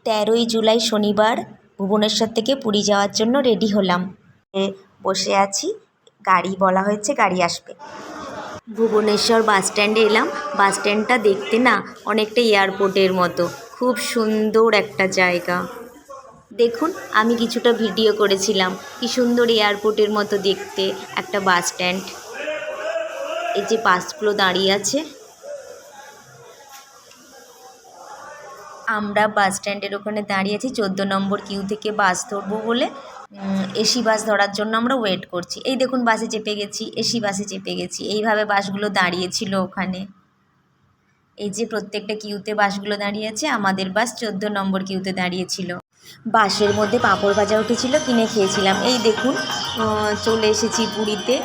13ই জুলাই শনিবার ভুবনেশ্বর থেকে পুরী যাওয়ার জন্য রেডি হলাম। বসে আছি, গাড়ি বলা হয়েছে, গাড়ি আসবে। ভুবনেশ্বর বাস স্ট্যান্ডে এলাম। বাস স্ট্যান্ডটা দেখতে না অনেকটা এয়ারপোর্টের মতো, খুব সুন্দর একটা জায়গা। দেখুন, আমি কিছুটা ভিডিও করেছিলাম। কি সুন্দর এয়ারপোর্টের মতো দেখতে একটা বাস স্ট্যান্ড। এই যে বাসগুলো দাঁড়িয়ে আছে, আমরা বাস স্ট্যান্ডের ওখানে দাঁড়িয়ে আছি 14 নম্বর কিউ থেকে বাস ধরবো বলে। এসি বাস ধরার জন্য আমরা ওয়েট করছি। এই দেখুন, বাসে চেপে গেছি, এসি বাসে চেপে গেছি। এইভাবে বাসগুলো দাঁড়িয়েছিল ওখানে। এই যে প্রত্যেকটা কিউতে বাসগুলো দাঁড়িয়ে আছে, আমাদের বাস 14 নম্বর কিউতে দাঁড়িয়েছিল। বাসের মধ্যে পাঁপড় ভাজা উঠেছিল, কিনে খেয়েছিলাম। এই দেখুন, চলে এসেছি পুরীতে।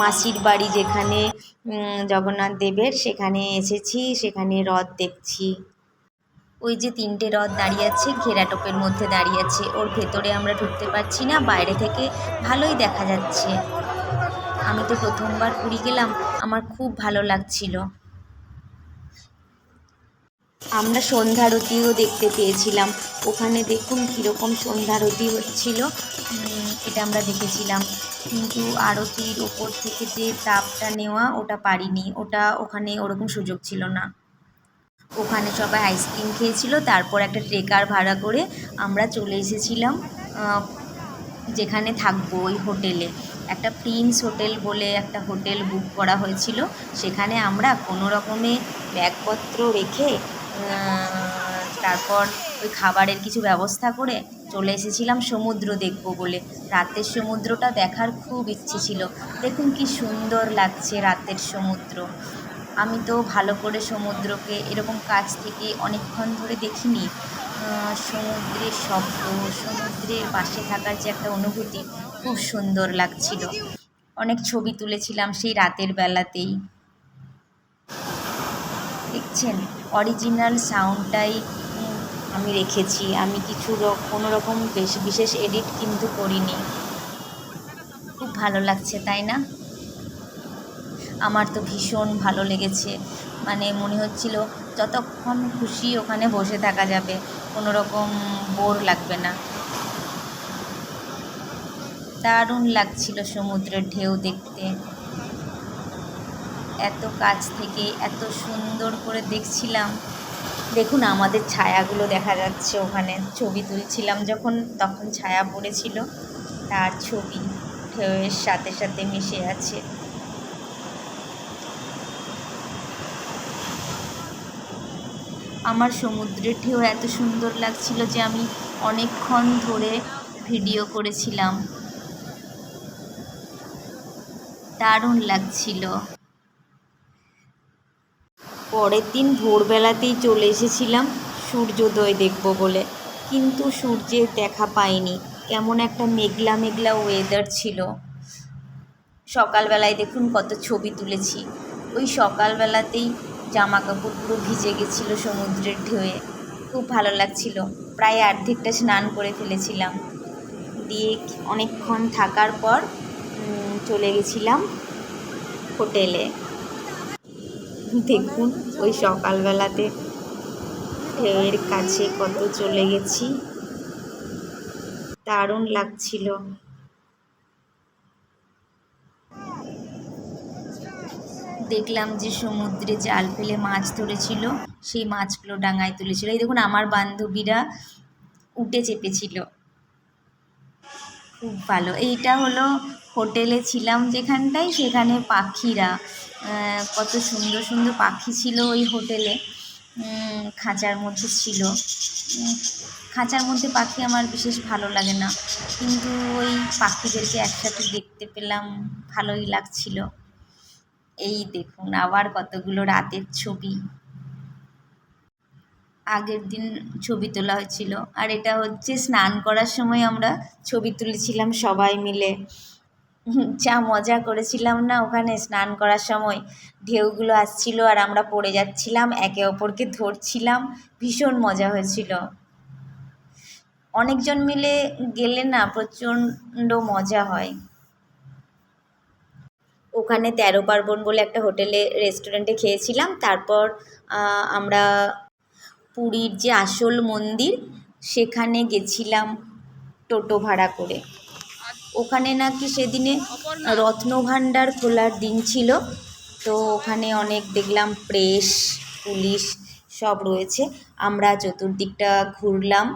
মাসির বাড়ি যেখানে জগন্নাথ দেবের, সেখানে এসেছি, সেখানে রথ দেখছি। ওই যে 3টে রথ দাঁড়িয়ে আছে, ঘেরাটোপের মধ্যে দাঁড়িয়ে আছে। ওর ভেতরে আমরা ঢুকতে পারছি না, বাইরে থেকে ভালোই দেখা যাচ্ছে। আমি তো প্রথমবার পুরী গেলাম, আমার খুব ভালো লাগছিল। আমরা সন্ধ্যারতিও দেখতে পেয়েছিলাম ওখানে। দেখুন কীরকম সন্ধ্যারতি হচ্ছিল, এটা আমরা দেখেছিলাম। কিন্তু আরতির ওপর থেকে যে তাপটা নেওয়া, ওটা পারিনি। ওখানে ওরকম সুযোগ ছিল না। ওখানে সবাই আইসক্রিম খেয়েছিল। তারপর একটা ট্রেকার ভাড়া করে আমরা চলে এসেছিলাম যেখানে থাকবো, ওই হোটেলে। একটা প্রিন্স হোটেল বলে একটা হোটেল বুক করা হয়েছিল। সেখানে আমরা কোনো রকমে ব্যাগপত্র রেখে তারপর ওই খাবারের কিছু ব্যবস্থা করে চলে এসেছিলাম সমুদ্র দেখব বলে। রাতের সমুদ্রটা দেখার খুব ইচ্ছে ছিল। দেখুন কি সুন্দর লাগছে রাতের সমুদ্র। আমি তো ভালো করে সমুদ্রকে এরকম কাছ থেকে অনেকক্ষণ ধরে দেখিনি। সমুদ্রের শব্দ, সমুদ্রের পাশে থাকার যে একটা অনুভূতি, খুব সুন্দর লাগছিল। অনেক ছবি তুলেছিলাম সেই রাতের বেলাতেই। দেখছেন, অরিজিনাল সাউন্ডটাই আমি রেখেছি। আমি কোনো রকম বিশেষ এডিট কিন্তু করিনি। খুব ভালো লাগছে, তাই না? আমার তো ভীষণ ভালো লেগেছে। মানে মনে হচ্ছিল যতক্ষণ খুশি ওখানে বসে থাকা যাবে, কোনো রকম বোর লাগবে না। দারুণ লাগছিল সমুদ্রের ঢেউ দেখতে। এত কাছ থেকে এত সুন্দর করে দেখছিলাম। দেখুন, আমাদের ছায়াগুলো দেখা যাচ্ছে ওখানে। ছবি তুলছিলাম যখন, তখন ছায়া পড়েছিল, তার ছবি ঢেউয়ের সাথে সাথে মিশে আছে। আমার সমুদ্রের ঢেউ এত সুন্দর লাগছিল যে আমি অনেকক্ষণ ধরে ভিডিও করেছিলাম। দারুণ লাগছিল। পরের দিন ভোরবেলাতেই চলে এসেছিলাম সূর্যোদয় দেখব বলে, কিন্তু সূর্যের দেখা পাইনি। কেমন একটা মেঘলা মেঘলা ওয়েদার ছিল। সকালবেলায় দেখুন কত ছবি তুলেছি। ওই সকালবেলাতেই জামা কাপড় পুরো ভিজে গেছিলো সমুদ্রের ঢেউয়ে। খুব ভালো লাগছিল। প্রায় অর্ধেকটা স্নান করে ফেলেছিলাম। দিয়ে অনেকক্ষণ থাকার পর চলে গেছিলাম হোটেলে। দেখুন, ওই সকালবেলাতে ঢেউয়ের কাছে কত চলে গেছি, দারুণ লাগছিল। দেখলাম যে সমুদ্রে জাল ফেলে মাছ ধরেছিল, সেই মাছগুলো ডাঙায় তুলেছিল। এই দেখুন, আমার বান্ধবীরা উঠে চেপেছিল। খুব ভালো। এইটা হলো হোটেলে ছিলাম যেখানটায়, সেখানে পাখিরা কত সুন্দর সুন্দর পাখি ছিল ওই হোটেলে। খাঁচার মধ্যে ছিল। খাঁচার মধ্যে পাখি আমার বিশেষ ভালো লাগে না, কিন্তু ওই পাখিদেরকে একসাথে দেখতে পেলাম, ভালোই লাগছিল। এই দেখুন আবার কতগুলো রাতের ছবি। আগের দিন ছবি তোলা হয়েছিল। আর এটা হচ্ছে স্নান করার সময় আমরা ছবি তুলেছিলাম সবাই মিলে। যা মজা করেছিলাম না ওখানে স্নান করার সময়। ঢেউগুলো আসছিল আর আমরা পড়ে যাচ্ছিলাম, একে অপরকে ধরছিলাম। ভীষণ মজা হয়েছিল। অনেকজন মিলে গেলে না প্রচণ্ড মজা হয়। ওখানে 13 পার্বণ বলে একটা হোটেলে রেস্টুরেন্টে খেয়েছিলাম। তারপর আমরা পুরীর যে আসল মন্দির সেখানে গেছিলাম টোটো ভাড়া করে। ওখানে নাকি সেদিনে রত্নভাণ্ডার খোলার দিন ছিল, তো ওখানে অনেক দেখলাম প্রেস, পুলিশ সব রয়েছে। আমরা চতুর্দিকটা ঘুরলাম,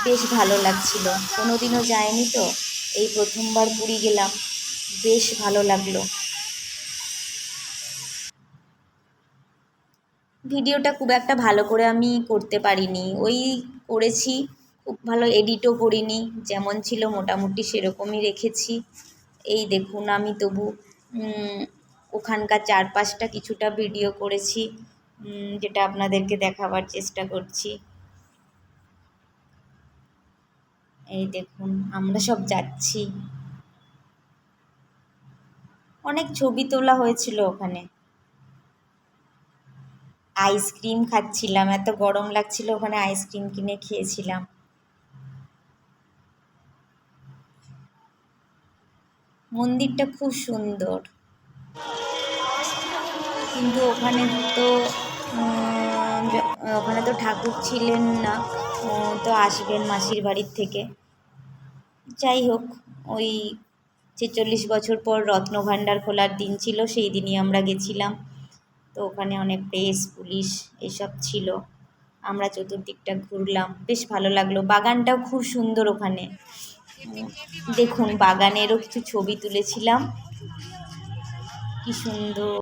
বেশ ভালো লাগছিল। কোনোদিনও যাইনি তো, এই প্রথমবার পুরী গেলাম, বেশ ভালো লাগলো। ভিডিওটা খুব একটা ভালো করে আমি করতে পারিনি, ওই করেছি, খুব ভালো এডিটও করিনি, যেমন ছিল মোটামুটি সেরকমই রেখেছি। এই দেখুন আমি তবু ওখানকার চারপাশটা কিছুটা ভিডিও করেছি, যেটা আপনাদেরকে দেখাবার চেষ্টা করছি। এই দেখুন আমরা সব যাচ্ছি, অনেক ছবি তোলা হয়েছিল ওখানে। আইসক্রিম খাচ্ছিলাম, এত গরম লাগছিল, ওখানে আইসক্রিম কিনে খেয়েছিলাম। মন্দিরটা খুব সুন্দর, কিন্তু ওখানে তো ঠাকুর ছিলেন না, তো আসবেন মাসির বাড়ির থেকে। যাই হোক, ওই ৪৬ বছর পর রত্নভাণ্ডার খোলার দিন ছিল, সেই দিনই আমরা গেছিলাম। তো ওখানে অনেক প্রেস, পুলিশ এসব ছিল। আমরা চতুর্দিকটা ঘুরলাম, বেশ ভালো লাগলো। বাগানটাও খুব সুন্দর ওখানে, দেখুন বাগানেরও কিছু ছবি তুলেছিলাম, কি সুন্দর।